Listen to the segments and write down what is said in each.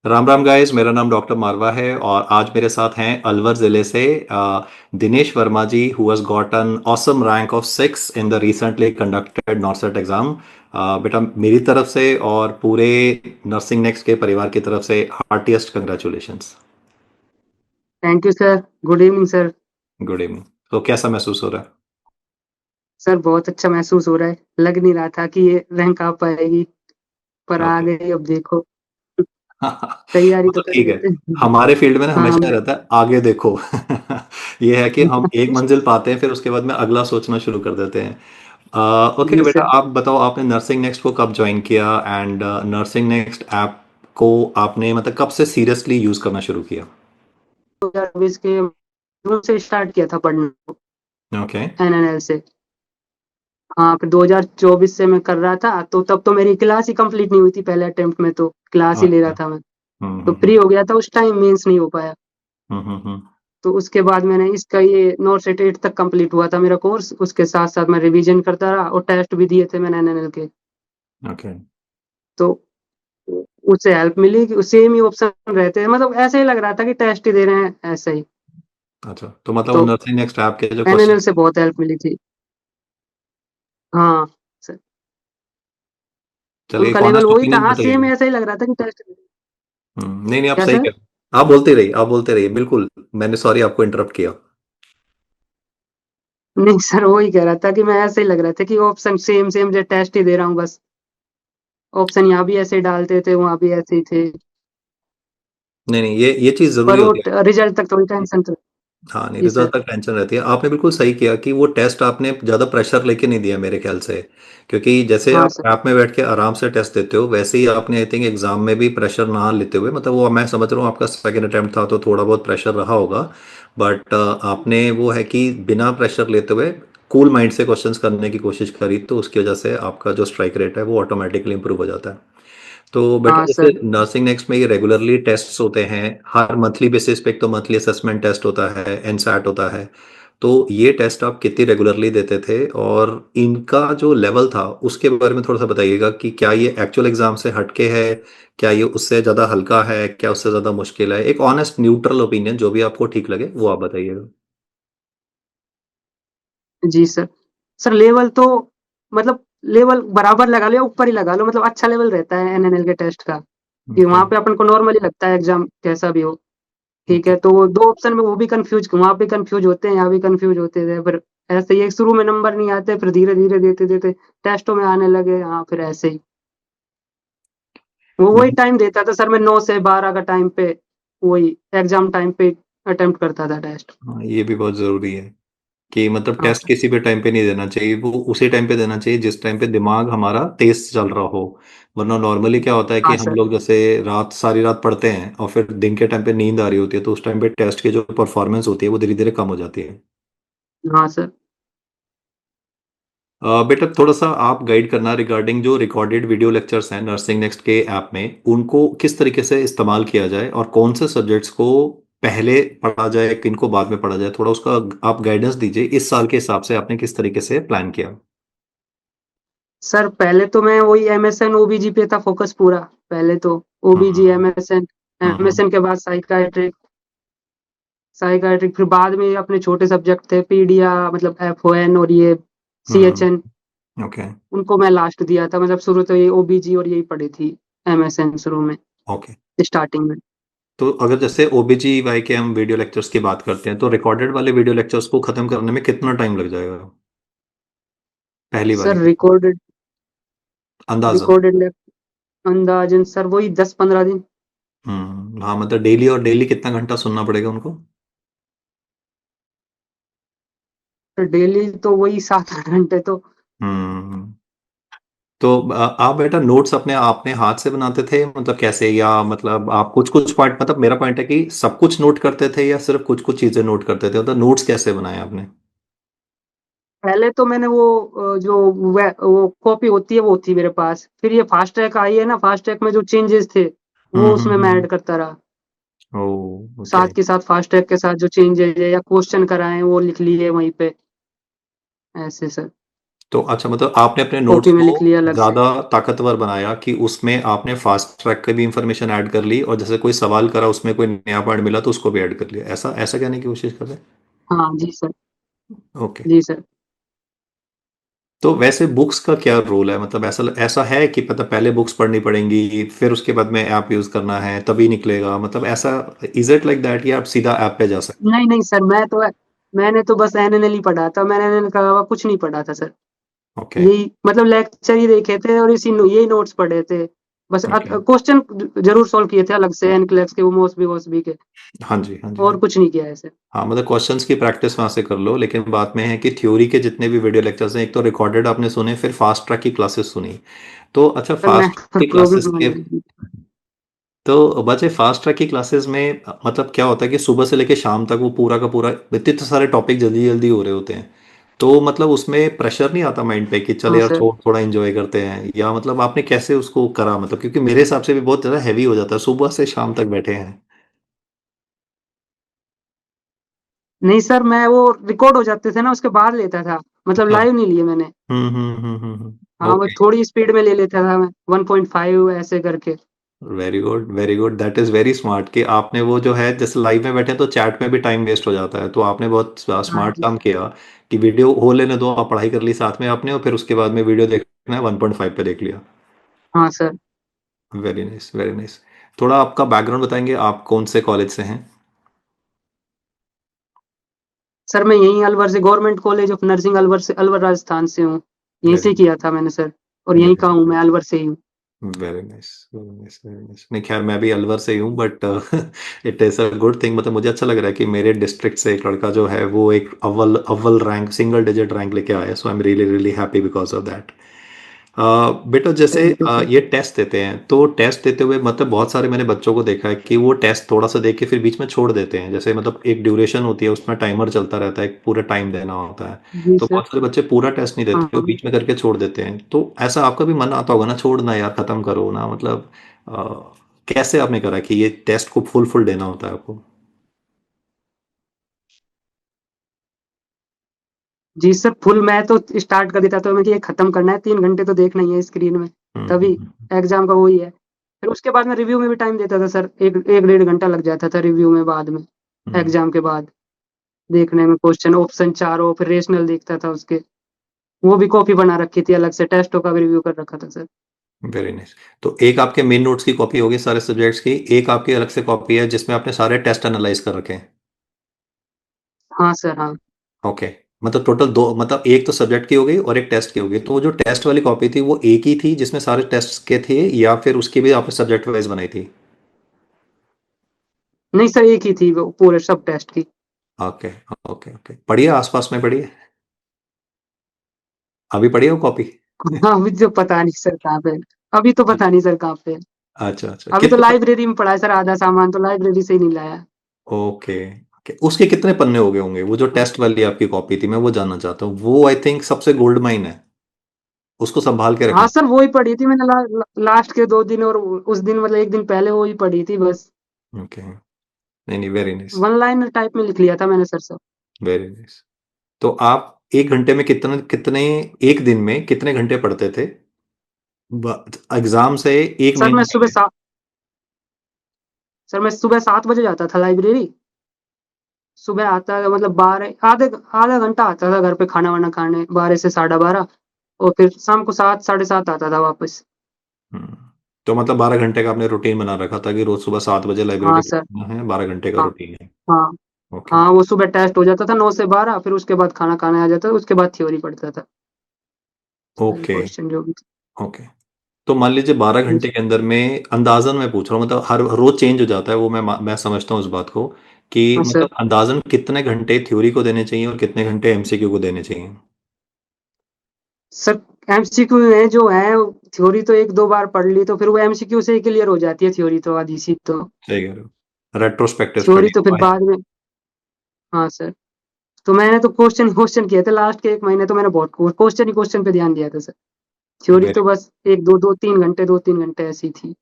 Ram Ram guys, मेरा नाम doctor मारवा है और आज मेरे साथ हैं अलवर ज़िले से Dinesh Verma ji who has got an awesome rank of 6 in the recently conducted NORCET exam. बेटा, मेरी तरफ से और पूरे नर्सिंग नेक्स्ट के परिवार की तरफ से heartiest congratulations. Thank you sir. Good evening sir. Good evening. तो कैसा महसूस हो रहा सर बहुत अच्छा महसूस हो रहा है। लग नहीं रहा था कि ये रैंक आ पाएगी, पर है? आ ओके। गई। अब देखो, तैयारी वो तो तो कर ठीक ही है। लेते हैं। हमारे फील्ड में ना हाँ हमेशा रहता है आगे देखो। ये है कि हम एक मंजिल पाते हैं, फिर उसके बाद में अगला सोचना शुरू कर देते हैं। ओके जी बेटा, सर। आप बताओ आपने नर्सिंग नेक्स्ट को कब ज्वाइन किया एंड नर्सिंग नेक्स्ट ऐप को आपने मतलब कब से सीरियसली यूज करना शुरू किया? 2020 के जून से स्टार्ट किया था पढ़ना, ओके। एनएनएल से। हाँ, फिर 2024 से मैं कर रहा था, तो तब तो मेरी क्लास ही कंप्लीट नहीं हुई थी। पहले अटेम्प्ट में तो क्लास ही ले अच्छा। रहा था मैं। तो हम्म। प्री हो गया था उस टाइम, मेंस नहीं हो पाया। हम्म। तो उसके बाद मैंने इसका ये नॉट सेट 8 तक कंप्लीट हुआ था मेरा कोर्स। उसके साथ साथ मैं रिवीजन करता रहा और टेस्ट भी दिए थे मैंने एनएनएल के। ओके। तो उससे हेल्प मिली कि सेम ही ऑप्शन रहते हैं, मतलब ऐसे ही लग रहा था कि टेस्ट ही दे रहे हैं ऐसा ही। अच्छा, तो मतलब वो तो नर्सिंग नेक्स्ट ऐप के जो एनएनएल क्वेश्चन। से बहुत हेल्प मिली थी। हाँ सर। चलिए, एक उनका लेवल ऑनेस्ट वही था। ओपिनियन हाँ, सेम बताइए। ऐसा ही लग रहा था कि टेस्ट दे रहे हैं। नहीं नहीं, आप क्या सही सर? कह रहे हैं। आप बोलते रहिए, आप बोलते रहिए, बिल्कुल। मैंने सॉरी आपको इंटरप्ट किया। नहीं सर, वही कह रहा था कि मैं ऐसे ही लग रहा था कि ऑप्शन सेम सेम जो टेस्ट ही दे रहा हूँ बस। ऑप्शन यहाँ भी ऐसे ही डालते थे, वहां भी ऐसे ही थे। नहीं नहीं, ये चीज़ ज़रूरी पर वो होती है। रिजल्ट तक थोड़ी टेंशन थी। हाँ नहीं, जी रिजल्ट सर। तक टेंशन रहती है। आपने बिल्कुल सही किया कि वो टेस्ट आपने ज़्यादा प्रेशर लेके नहीं दिया मेरे ख्याल से। क्योंकि जैसे हाँ आप सर। ऐप में बैठ के आराम से टेस्ट देते हो, वैसे ही आपने आई थिंक एग्जाम में भी प्रेशर ना लेते हुए, मतलब वो मैं समझ रहा हूँ आपका सेकंड अटेम्प्ट था तो थोड़ा बहुत प्रेशर रहा होगा। बट आपने वो है कि बिना प्रेशर लेते हुए कूल माइंड से क्वेश्चंस करने की कोशिश करी, तो उसकी वजह से आपका जो स्ट्राइक रेट है वो ऑटोमेटिकली इंप्रूव हो जाता है। तो बेटा, हाँ जैसे सर। नर्सिंग नेक्स्ट में ये रेगुलरली टेस्ट्स होते हैं, हर मंथली बेसिस पे। एक तो मंथली असेसमेंट टेस्ट होता है, एनसैट होता है। तो ये टेस्ट आप कितनी रेगुलरली देते थे और इनका जो लेवल था उसके बारे में थोड़ा सा बताइएगा कि क्या ये एक्चुअल एग्जाम से हटके है, क्या ये उससे ज़्यादा हल्का है, क्या उससे ज़्यादा मुश्किल है? एक ऑनेस्ट न्यूट्रल ओपिनियन जो भी आपको ठीक लगे वो आप बताइएगा। जी सर। सर लेवल तो, मतलब लेवल बराबर लगा लो या ऊपर ही लगा लो, मतलब अच्छा लेवल रहता है एनएनएल के टेस्ट का। कि ओके। वहां पे अपन को नॉर्मली लगता है एग्जाम कैसा भी हो। ठीक ओके। है, तो वो दो ऑप्शन में वो भी कंफ्यूज, वहां पे कंफ्यूज होते हैं, यहाँ भी कंफ्यूज होते थे। फिर ऐसे ही एक शुरू में नंबर नहीं आते, फिर धीरे धीरे देते देते टेस्टों में आने लगे। हाँ, फिर ऐसे ही वो वही नहीं। टाइम देता था सर। मैं 9 से 12 का टाइम पे, वही एग्जाम टाइम पे अटेम्प्ट करता था टेस्ट। हाँ, ये भी बहुत ज़रूरी है कि मतलब हाँ टेस्ट सर। किसी भी टाइम पे नहीं देना चाहिए, वो उसी टाइम पे देना चाहिए जिस टाइम पे दिमाग हमारा तेज चल रहा हो। वरना नॉर्मली क्या होता है कि हाँ हम सर। लोग जैसे रात सारी रात पढ़ते हैं और फिर दिन के टाइम पे नींद आ रही होती है, तो उस टाइम पे टेस्ट की जो परफॉर्मेंस होती है वो धीरे धीरे कम हो जाती है। हाँ सर। बेटा, थोड़ा सा आप गाइड करना रिगार्डिंग जो रिकॉर्डेड वीडियो लेक्चर्स हैं नर्सिंग नेक्स्ट के ऐप में, उनको किस तरीके से इस्तेमाल किया जाए और कौन से सब्जेक्ट्स को पहले पढ़ा जाए, किन को बाद में पढ़ा जाए, थोड़ा उसका आप गाइडेंस दीजिए। इस साल के हिसाब से आपने किस तरीके से प्लान किया? सर पहले तो मैं वही एमएसएन ओबीजी पे था फोकस पूरा। पहले तो ओबीजी हम्म। एमएसएन, हम्म। एमएसएन के बाद साइकाइट्रिक। साइकाइट्रिक फिर बाद में अपने छोटे सब्जेक्ट थे पीडिया, मतलब एफओएन और ये सीएचएन। ओके। उनको मैं लास्ट दिया था। मतलब शुरू तो ये ओबीजी और यही पढ़ी थी एमएसएन शुरू में, ओके। स्टार्टिंग में। तो अगर जैसे ओबीजीवाई के हम वीडियो लेक्चर्स की बात करते हैं, तो रिकॉर्डेड वाले वीडियो लेक्चर्स को खत्म करने में कितना टाइम लग जाएगा पहली बारी सर में? रिकॉर्डेड, अंदाजा। रिकॉर्डेड अंदाजन सर वही 10-15 दिन। हाँ मतलब डेली, और डेली कितना घंटा सुनना पड़ेगा उनको? डेली तो वही 7-8 घंटे तो। हम्म। तो आप बेटा नोट्स अपने आपने हाथ से बनाते थे मतलब कैसे, या मतलब आप कुछ कुछ पॉइंट, मतलब मेरा पॉइंट है कि सब कुछ नोट करते थे या सिर्फ कुछ कुछ चीजें नोट करते थे, मतलब नोट्स कैसे बनाए आपने? पहले तो मैंने वो वो कॉपी होती है वो थी मेरे पास। फिर ये फास्ट ट्रैक आई है ना, फास्ट ट्रैक में जो चेंजेस थे वो उसमें मैं हम्म। ऐड करता रहा। Oh okay. साथ के साथ फास्ट ट्रैक के साथ जो चेंजेस है या क्वेश्चन कराए वो लिख लिए वहीं पे, ऐसे सर। तो अच्छा, मतलब आपने अपने नोट्स कॉपी में को लिख लिया अलग से। ज़्यादा ताकतवर बनाया कि उसमें आपने फास्ट ट्रैक की भी इंफॉर्मेशन ऐड कर ली, और जैसे कोई सवाल करा उसमें कोई नया पॉइंट मिला तो उसको भी ऐड कर लिया, ऐसा ऐसा कहने की कोशिश कर रहे हाँ जी सर। हैं? ओके। जी सर। तो वैसे बुक्स का क्या रोल है, मतलब ऐसा ऐसा है कि पता पहले बुक्स पढ़नी पड़ेंगी फिर उसके बाद में ऐप यूज़ करना है तभी निकलेगा, मतलब ऐसा इज इट लाइक दैट, या आप सीधा ऐप पे जा सकते नहीं नहीं सर, मैंने तो बस एनएनएल ही पढ़ा था, मैंने एनएनएल का अलावा कुछ नहीं पढ़ा था सर। हैं? ओके। यही मतलब लेक्चर ही देखे थे और यही नोट्स पढ़े थे। बस ओके। क्वेश्चन जरूर सॉल्व किए थे अलग से एनक्लेक्स के, वो मोसबी के। हाँ जी, हाँ जी, हाँ और जी। कुछ नहीं किया है सर। हाँ, मतलब क्वेश्चंस की प्रैक्टिस वहाँ से कर लो, लेकिन बात में है कि थ्योरी के जितने भी वीडियो लेक्चर्स हैं, एक तो रिकॉर्डेड आपने सुने, फिर फास्ट ट्रैक की क्लासेस सुनी। तो अच्छा, सर मैं फास्ट ट्रैक की क्लासेस प्रॉब्लम के, तो बच्चे फास्ट ट्रैक की क्लासेस में मतलब क्या होता है कि सुबह से लेकर शाम तक वो पूरा का पूरा इतने तो सारे टॉपिक जल्दी जल्दी हो रहे होते हैं, तो मतलब उसमें प्रेशर नहीं आता माइंड पे कि चल हाँ यार सर। छोड़ थोड़ा एंजॉय करते हैं, या मतलब आपने कैसे उसको करा, मतलब क्योंकि मेरे हिसाब से भी बहुत ज़्यादा हैवी हो जाता है, सुबह से शाम तक बैठे हैं। नहीं सर, मैं वो रिकॉर्ड हो जाते थे ना उसके बाद लेता था, मतलब हाँ। लाइव नहीं लिए मैंने। हाँ वो ओके। थोड़ी स्पीड में ले लेता था मैं, 1.5 ऐसे करके। Very good, very good, that is very smart कि आपने वो जो है जैसे लाइव में बैठे हैं तो चैट में भी टाइम वेस्ट हो जाता है, तो आपने बहुत हाँ स्मार्ट जी काम सर। किया कि वीडियो हो लेने दो, आप पढ़ाई कर ली साथ में आपने, और फिर उसके बाद में वीडियो देखना है 1.5 पे देख लिया। हाँ sir. Very nice, very nice. थोड़ा आपका बैकग्राउंड बताएंगे, आप कौन से कॉलेज से हैं? सर मैं यहीं अलवर से, government college of nursing Alwar से, अलवर राजस्थान से हूँ। यहीं वेरी, से किया था मैंने सर। और यहीं वेरी, का हूँ मैं, अलवर से ही हूँ। Very nice, very nice, very nice. नहीं, खैर मैं भी अलवर से ही हूँ, but it is a good thing, मतलब मुझे अच्छा लग रहा है कि मेरे डिस्ट्रिक्ट से एक लड़का जो है वो एक अव्वल अव्वल रैंक, सिंगल डिजिट रैंक लेके आया, so I am really really happy because of that. बेटा जैसे थैंक यू सर। ये टेस्ट देते हैं, तो टेस्ट देते हुए मतलब बहुत सारे मैंने बच्चों को देखा है कि वो टेस्ट थोड़ा सा देख के फिर बीच में छोड़ देते हैं, जैसे मतलब एक ड्यूरेशन होती है उसमें टाइमर चलता रहता है, एक पूरा टाइम देना होता है, जी तो सर। बहुत सारे बच्चे पूरा टेस्ट नहीं देते, वो हाँ बीच में करके छोड़ देते हैं, तो ऐसा आपका भी मन आता होगा ना, छोड़ना यार खत्म करो ना, मतलब कैसे आपने करा कि ये टेस्ट को फुल फुल देना होता है आपको? जी सर, फुल मैं तो स्टार्ट कर देता था मैं कि ये खत्म करना है, 3 घंटे तो देखना ही है स्क्रीन में, हम्म, तभी एग्जाम का वही है। फिर उसके बाद में रिव्यू में भी टाइम देता था सर, एक एक 1.5 घंटा लग जाता था रिव्यू में बाद में, हम्म। एग्जाम के बाद देखने में क्वेश्चन ऑप्शन चारों, फिर रेशनल देखता था उसके। वो भी कॉपी बना रखी थी अलग से, टेस्टों का भी रिव्यू कर रखा था सर। Very nice. तो एक आपके मेन नोट्स की कॉपी होगी सारे सब्जेक्ट्स की, एक आपकी अलग से कॉपी है जिसमें आपने सारे टेस्ट एनालाइज कर रखे हैं? हाँ सर हाँ। ओके। मतलब टोटल दो, मतलब एक तो सब्जेक्ट की हो गई और एक टेस्ट की हो गई, तो जो टेस्ट वाली कॉपी थी वो एक ही थी जिसमें सारे टेस्ट के थे, या फिर उसकी भी आपने सब्जेक्ट वाइज बनाई थी? नहीं सर, एक ही थी वो पूरे सब टेस्ट की। ओके, ओके, ओके, पढ़िए आसपास में पढ़िए, अभी पढ़िए वो कॉपी। हाँ अभी तो पता नहीं सर कहाँ पे। अभी तो पता नहीं सर कहाँ पे। अच्छा, अच्छा, अभी तो कितने लाइब्रेरी में पड़ा है सर, आधा सामान तो लाइब्रेरी से ही नहीं लाया। ओके, ओके, उसके कितने पन्ने हो गए होंगे, वो जो हाँ। टेस्ट वाली आपकी कॉपी थी मैं वो जानना चाहता हूँ, वो आई थिंक सबसे गोल्ड माइन है, उसको संभाल के हाँ रखना। सर, वो ही पढ़ी थी मैंने लास्ट के 2 दिन, और उस दिन मतलब एक दिन पहले वो ही पढ़ी थी बस। ओके। नहीं, नहीं, वेरी नाइस, 1 लाइन टाइप में लिख लिया था मैंने सर सब। Very nice. तो आप एक घंटे में कितने कितने, एक दिन में कितने घंटे पढ़ते थे एग्जाम से एक सर महीना मैं सुबह पहले? 7 सर मैं सुबह 7 बजे जाता था लाइब्रेरी। सुबह आता था मतलब 12, आधे आधा घंटा आता था घर पे खाना वाना खाने, 12 से 12:30। और फिर शाम को 7, 7:30 आता था वापस। हम्म। तो मतलब 12 घंटे का आपने रूटीन बना रखा था कि रोज सुबह 7 बजे लाइब्रेरी हाँ सर। पहुंचना है, 12 घंटे का हाँ रूटीन है? हाँ। ओके, हाँ वो सुबह टेस्ट हो जाता था 9 से 12, फिर उसके बाद खाना खाने आ जाता था, उसके बाद थ्योरी पढ़ता था, सारे ओके, क्वेश्चन जो भी थे। ओके। तो मान लीजिए बारह जी घंटे सर। के अंदर में अंदाजन मैं पूछ रहा हूँ, मतलब हर रोज चेंज हो जाता है वो, मैं समझता हूँ उस बात को कि हाँ सर। मतलब अंदाजन कितने घंटे थ्योरी को देने चाहिए और कितने घंटे एमसीक्यू को देने चाहिए? सर एमसीक्यू है जो है, थ्योरी तो 1 2 बार पढ़ ली तो फिर वो एमसीक्यू से ही क्लियर हो जाती है, थ्योरी तो आधी सी तो। सही कह रहे हो, रेट्रोस्पेक्टिव थ्योरी स्टडी। तो फिर बाद में। हाँ सर। तो मैंने तो क्वेश्चन क्वेश्चन किए थे लास्ट के 1 महीने, तो मैंने बहुत क्वेश्चन ही क्वेश्चन पे ध्यान दिया था सर। थ्योरी वेरी, तो बस एक दो दो 3 घंटे, 2 3 घंटे ऐसी थी।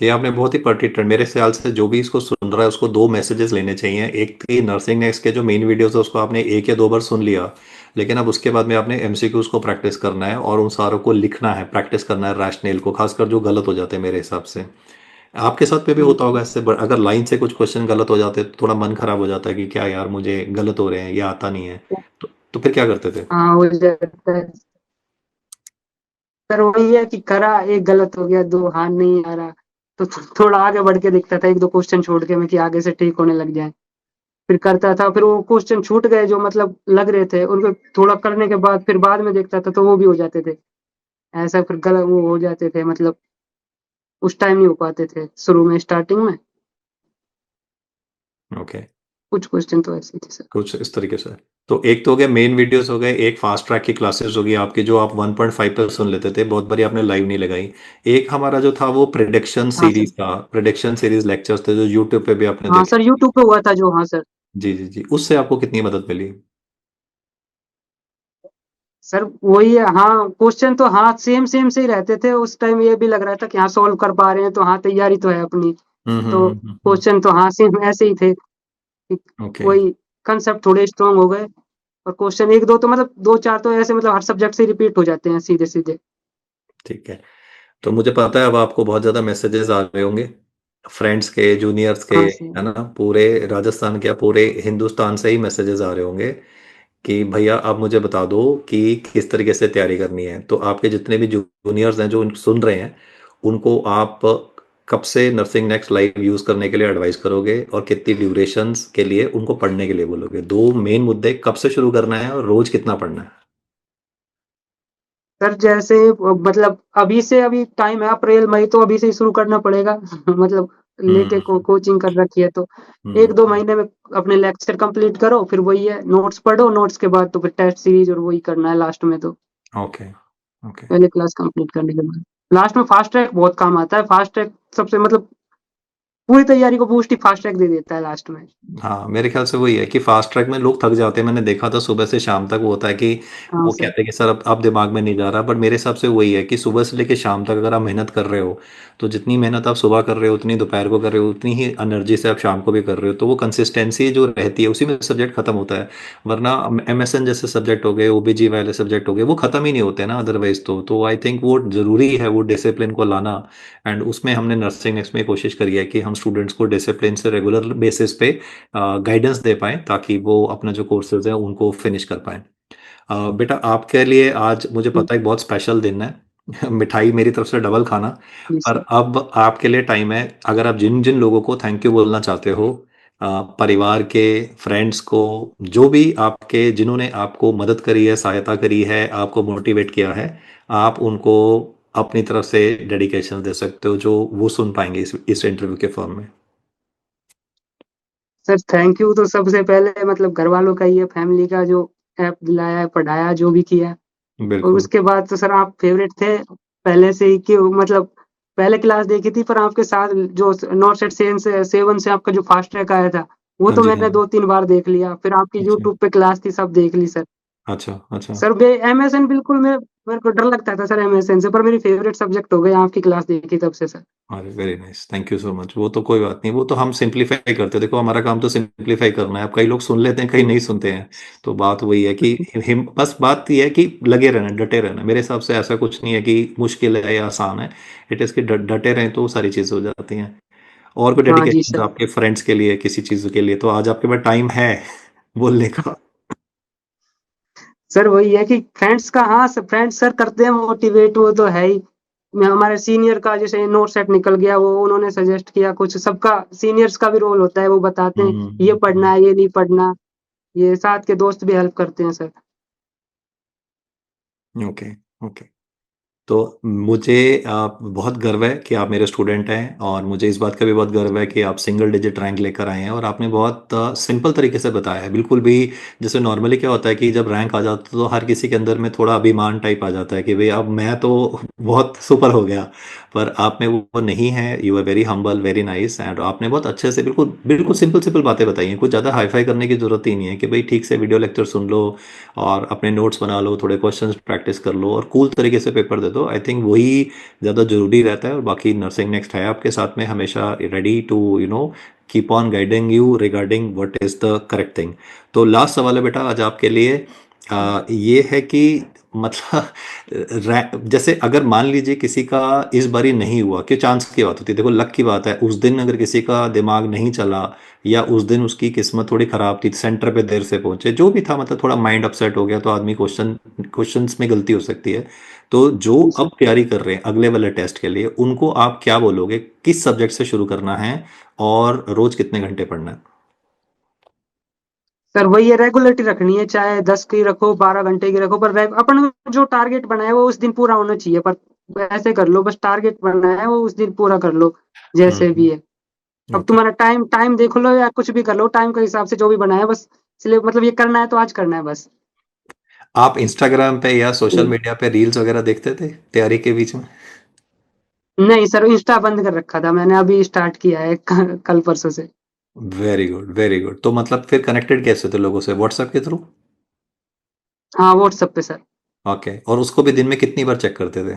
ये आपने बहुत ही पर्टिकुलर, मेरे ख्याल से जो भी इसको सुन रहा है उसको दो मैसेजेस लेने चाहिए, एक थी नर्सिंग नेक्स्ट के जो मेन वीडियोस है उसको आपने एक या दो बार सुन लिया, लेकिन अब उसके बाद में आपने एमसीक्यूज को प्रैक्टिस करना है और उन सारों को लिखना है, प्रैक्टिस करना है रैशनल को, खासकर जो गलत हो जाते हैं मेरे हिसाब से। आपके साथ में भी होता होगा इससे, अगर लाइन से कुछ क्वेश्चन गलत हो जाते तो थोड़ा मन खराब हो जाता है कि क्या यार मुझे गलत हो रहे हैं, ये आता नहीं है। तो फिर क्या करते थे? हाँ हो जाता है सर। वही है कि करा, एक गलत हो गया, दो हाँ नहीं आ रहा, तो थोड़ा आगे बढ़ के देखता था, एक दो क्वेश्चन छोड़ के मैं कि आगे से ठीक होने लग जाए। फिर करता था, फिर वो क्वेश्चन छूट गए जो मतलब लग रहे थे उनको थोड़ा करने के बाद फिर बाद में देखता था तो वो भी हो जाते थे। ऐसा फिर गलत वो हो जाते थे, मतलब उस टाइम नहीं हो पाते थे शुरू में, स्टार्टिंग में। ओके। कुछ क्वेश्चन तो ऐसे ही थे सर। कुछ इस तरीके से। तो एक तो हो गया मेन वीडियोस हो गए, एक फास्ट ट्रैक की क्लासेस होगी आपकी जो आप 1.5 पर सुन लेते थे, बहुत बारी आपने लाइव नहीं लगाई। एक हमारा जो था वो प्रिडिक्शन हाँ सर। सीरीज था, प्रिडिक्शन सीरीज लेक्चर्स थे जो यूट्यूब पे भी आपने हाँ देखे। सर, यूट्यूब पे हुआ था जो। हाँ सर। जी जी जी, उससे आपको कितनी मदद मिली? सर वही है, हाँ क्वेश्चन तो हाँ सेम सेम से ही रहते थे उस टाइम। ये भी लग रहा था कि हाँ सॉल्व कर पा रहे हैं, तो हाँ तैयारी तो है अपनी। तो क्वेश्चन तो हाँ सेम ऐसे ही थे कि ओके। वही कंसेप्ट थोड़े स्ट्रांग हो गए। और क्वेश्चन एक दो तो मतलब दो चार तो ऐसे मतलब हर सब्जेक्ट से रिपीट हो जाते हैं सीधे सीधे। ठीक है। तो मुझे पता है अब आपको बहुत ज़्यादा मैसेजेस आ रहे होंगे फ्रेंड्स के, जूनियर्स के, हाँ सर। है ना, पूरे राजस्थान के, पूरे हिंदुस्तान से ही मैसेजेस आ रहे होंगे कि भैया आप मुझे बता दो कि किस तरीके से तैयारी करनी है। तो आपके जितने भी जूनियर्स हैं जो सुन रहे हैं, उनको आप कब से नर्सिंग नेक्स्ट लाइव यूज़ करने के लिए एडवाइस करोगे और कितनी ड्यूरेशंस के लिए उनको पढ़ने के लिए बोलोगे? दो मेन मुद्दे, कब से शुरू करना है और रोज कितना पढ़ना है? सर जैसे मतलब अभी से, अभी टाइम है अप्रैल मई, तो अभी से ही शुरू करना पड़ेगा मतलब लेके हम्म कोचिंग कर रखी है तो एक दो हम्म। महीने में अपने लेक्चर कंप्लीट करो, फिर वही है नोट्स पढ़ो, नोट्स के बाद तो फिर टेस्ट सीरीज और वही करना है लास्ट में। तो ओके ओके। पहले क्लास कंप्लीट करने के बाद लास्ट में फास्ट ट्रैक बहुत काम आता है। फास्ट ट्रैक सबसे मतलब पूरी तैयारी को बूस्ट ही फास्ट ट्रैक दे देता है लास्ट में। हाँ, मेरे ख्याल से वही है कि फास्ट ट्रैक में लोग थक जाते हैं, मैंने देखा था सुबह से शाम तक वो होता है कि हाँ वो सर। कहते हैं कि सर अब दिमाग में नहीं जा रहा। बट मेरे हिसाब से वही है कि सुबह से लेकर शाम तक अगर आप मेहनत कर रहे हो, तो जितनी मेहनत आप सुबह कर रहे हो उतनी दोपहर को कर रहे हो, उतनी ही एनर्जी से आप शाम को भी कर रहे हो, तो वो कंसिस्टेंसी जो रहती है उसी में सब्जेक्ट खत्म होता है। वरना एमएसएन जैसे सब्जेक्ट हो गए, ओबीजी वाले सब्जेक्ट हो गए, वो खत्म ही नहीं होते ना अदरवाइज। तो आई थिंक वो जरूरी है वो डिसिप्लिन को लाना। एंड उसमें हमने नर्सिंग नेक्स्ट में कोशिश करी है कि हम स्टूडेंट्स को डिसिप्लिन से रेगुलर बेसिस पे गाइडेंस दे पाएं ताकि वो अपना जो कोर्सेज है उनको फिनिश कर पाएं। बेटा आपके लिए आज मुझे पता है बहुत स्पेशल दिन है मिठाई मेरी तरफ से डबल खाना। जी पर सर। अब आपके लिए टाइम है, अगर आप जिन जिन लोगों को थैंक यू बोलना चाहते हो, परिवार के, फ्रेंड्स को, जो भी आपके जिन्होंने आपको मदद करी है, सहायता करी है, आपको मोटिवेट किया है, आप उनको अपनी तरफ से डेडिकेशन दे सकते हो जो वो सुन पाएंगे इस इंटरव्यू के फॉर्म में। सर थैंक यू तो सबसे पहले मतलब घर वालों का ही है, फैमिली का, जो ऐप दिलाया, पढ़ाया, जो भी किया। और बिल्कुल। उसके बाद तो सर आप फेवरेट थे पहले से ही, कि मतलब पहले क्लास देखी थी, पर आपके साथ जो नॉट सेट सेवन से आपका जो फास्ट ट्रैक आया था, वो हाँ तो जी हाँ मैंने जी। दो तीन बार देख लिया। फिर आपकी अच्छा यूट्यूब पे क्लास थी, सब देख ली सर। अच्छा अच्छा। सर एमएसएन बिल्कुल मेरे को डर लगता था सर एमएसएन से, पर मेरी फेवरेट सब्जेक्ट हो गई आपकी क्लास देखी तब से सर। अरे very nice, thank you so much. वो तो कोई बात नहीं, वो तो हम सिंप्लीफाई करते हैं, देखो हमारा काम तो सिंप्लीफाई करना है। अब कई लोग सुन लेते हैं, कई नहीं सुनते हैं। तो बात वही है कि बस बात ये है कि लगे रहना, डटे रहना। मेरे हिसाब से ऐसा कुछ नहीं है कि मुश्किल है या आसान है। इट इज़ कि डटे रहें तो सारी चीज़ें हो जाती हैं। और कोई हाँ जी डेडिकेशन सर। आपके फ्रेंड्स के लिए, किसी चीज़ के लिए, तो आज आपके पास टाइम है बोलने का। सर वही है कि फ्रेंड्स का, हाँ फ्रेंड्स सर करते हैं मोटिवेट, वो तो है ही। मैं हमारे सीनियर का जैसे नोट सेट निकल गया, वो उन्होंने सजेस्ट किया कुछ, सबका सीनियर्स का भी रोल होता है, वो बताते हैं ये पढ़ना है, ये नहीं पढ़ना। ये साथ के दोस्त भी हेल्प करते हैं सर। Okay okay. तो मुझे बहुत गर्व है कि आप मेरे स्टूडेंट हैं, और मुझे इस बात का भी बहुत गर्व है कि आप सिंगल डिजिट रैंक लेकर आए हैं। और आपने बहुत सिंपल तरीके से बताया है, बिल्कुल भी जैसे नॉर्मली क्या होता है कि जब रैंक आ जाता है तो हर किसी के अंदर में थोड़ा अभिमान टाइप आ जाता है कि भाई अब मैं तो बहुत सुपर हो गया। पर आप में वो नहीं है, you are very humble, very nice. And आपने बहुत अच्छे से बिल्कुल बिल्कुल सिंपल सिंपल बातें बताई हैं, कुछ ज़्यादा हाईफाई करने की जरूरत ही नहीं है कि भाई ठीक से वीडियो लेक्चर सुन लो और अपने नोट्स बना लो, थोड़े क्वेश्चंस प्रैक्टिस कर लो और कूल तरीके से पेपर दे दो। आई थिंक वही ज़्यादा जरूरी रहता है। और बाकी नर्सिंग नेक्स्ट है आपके साथ में हमेशा ready to keep on guiding you regarding what is the correct thing. तो लास्ट सवाल है बेटा आज आपके लिए ये है कि मतलब जैसे अगर मान लीजिए किसी का इस बारी नहीं हुआ, कि चांस की बात होती है, देखो लक की बात है, उस दिन अगर किसी का दिमाग नहीं चला या उस दिन उसकी किस्मत थोड़ी खराब थी, सेंटर पे देर से पहुंचे, जो भी था, मतलब थोड़ा माइंड अपसेट हो गया, तो आदमी क्वेश्चंस में गलती हो सकती है। तो जो जी सर। अब तैयारी कर रहे हैं अगले वाले टेस्ट के लिए, उनको आप क्या बोलोगे, किस सब्जेक्ट से शुरू करना है और रोज कितने घंटे पढ़ना है? सर वही है, रेगुलरिटी रखनी है, चाहे 10 की रखो, 12 घंटे की रखो, पर अपन जो टारगेट बनाया है वो उस दिन पूरा होना चाहिए। पर ऐसे कर लो, बस टारगेट बनाया है वो उस दिन पूरा कर लो, जैसे भी है। अब ओके। तुम्हारा टाइम टाइम देख लो या कुछ भी कर लो, टाइम के हिसाब से जो भी बनाया है बस, इसलिए मतलब ये करना है तो आज करना है बस। आप इंस्टाग्राम पे या सोशल मीडिया पे रील्स वगैरह देखते थे तैयारी के बीच में? नहीं सर, इंस्टा बंद कर रखा था मैंने, अभी स्टार्ट किया है कल परसों से। Very good, very good. तो मतलब फिर कनेक्टेड कैसे थे लोगों से, व्हाट्सएप के थ्रू? हाँ व्हाट्सएप पे सर। ओके, और उसको भी दिन में कितनी बार चेक करते थे?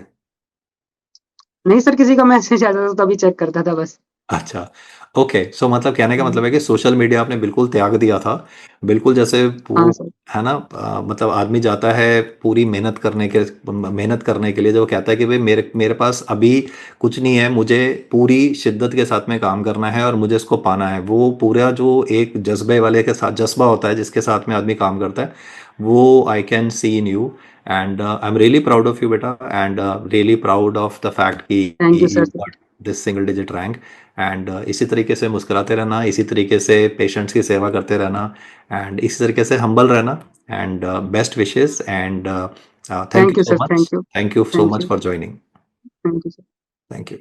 नहीं सर, किसी का मैसेज आता था तभी चेक करता था बस। अच्छा। ओके, सो मतलब कहने का मतलब है कि सोशल मीडिया आपने बिल्कुल त्याग दिया था। बिल्कुल जैसे वो हाँ सर। है ना, मतलब आदमी जाता है पूरी मेहनत करने के लिए, जो कहता है कि भाई मेरे मेरे पास अभी कुछ नहीं है, मुझे पूरी शिद्दत के साथ में काम करना है और मुझे इसको पाना है, वो पूरा जो एक जज्बे वाले के साथ जज्बा होता है जिसके साथ में आदमी काम करता है, वो I can see in you. And I am really proud of you बेटा, and really proud of the fact कि thank you you sir. Got this single digit rank. And इसी तरीके से मुस्कुराते रहना, इसी तरीके से पेशेंट्स की सेवा करते रहना, एंड इसी तरीके से हम्बल रहना। And best wishes, and thank thank you you so sir. Much. Thank you. Thank you so thank much you. For joining. Thank you sir. Thank you.